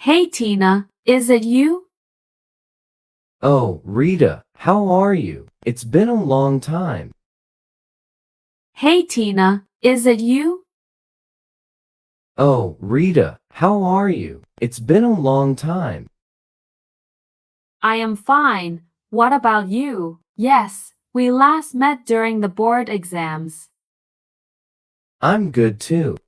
Hey Tina, is it you? Oh, Rita, how are you? It's been a long time. Hey Tina, is it you? Oh, Rita, how are you? It's been a long time. I am fine. What about you? Yes, we last met during the board exams. I'm good too.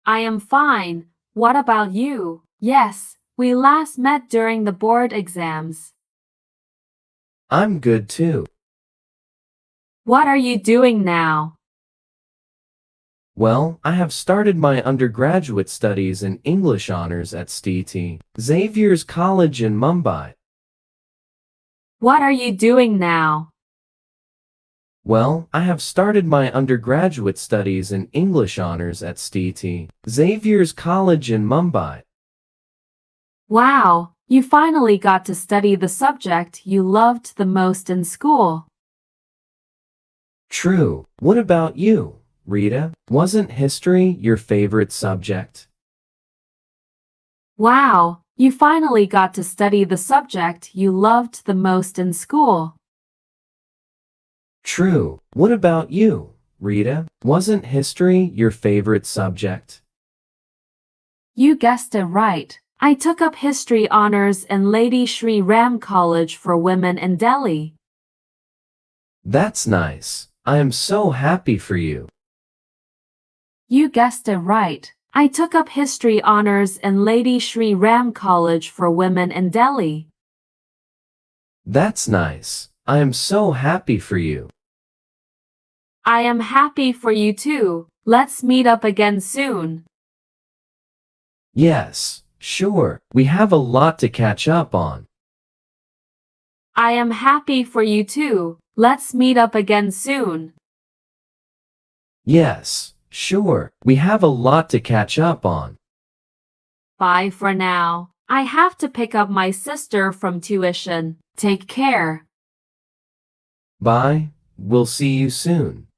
I am fine. What about you? Yes, we last met during the board exams. I'm good too. What are you doing now? Well, I have started my undergraduate studies in English honors at Xavier's College in Mumbai. What are you doing now? Well, I have started my undergraduate studies in English honors at Xavier's College in Mumbai. Wow, you finally got to study the subject you loved the most in school. True. What about you, Rita? Wasn't history your favorite subject? Wow, you finally got to study the subject you loved the most in school. True. What about you, Rita? Wasn't history your favorite subject? You guessed it right. I took up history honors in Lady Shri Ram College for Women in Delhi. That's nice. I am so happy for you. You guessed it right. I took up history honors in Lady Shri Ram College for Women in Delhi. That's nice. I am so happy for you. I am happy for you too. Let's meet up again soon. Yes, sure. We have a lot to catch up on. I am happy for you too. Let's meet up again soon. Yes, sure. We have a lot to catch up on. Bye for now. I have to pick up my sister from tuition. Take care. Bye. We'll see you soon.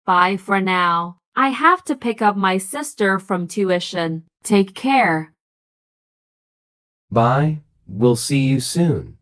Bye for now. I have to pick up my sister from tuition. Take care. Bye. We'll see you soon.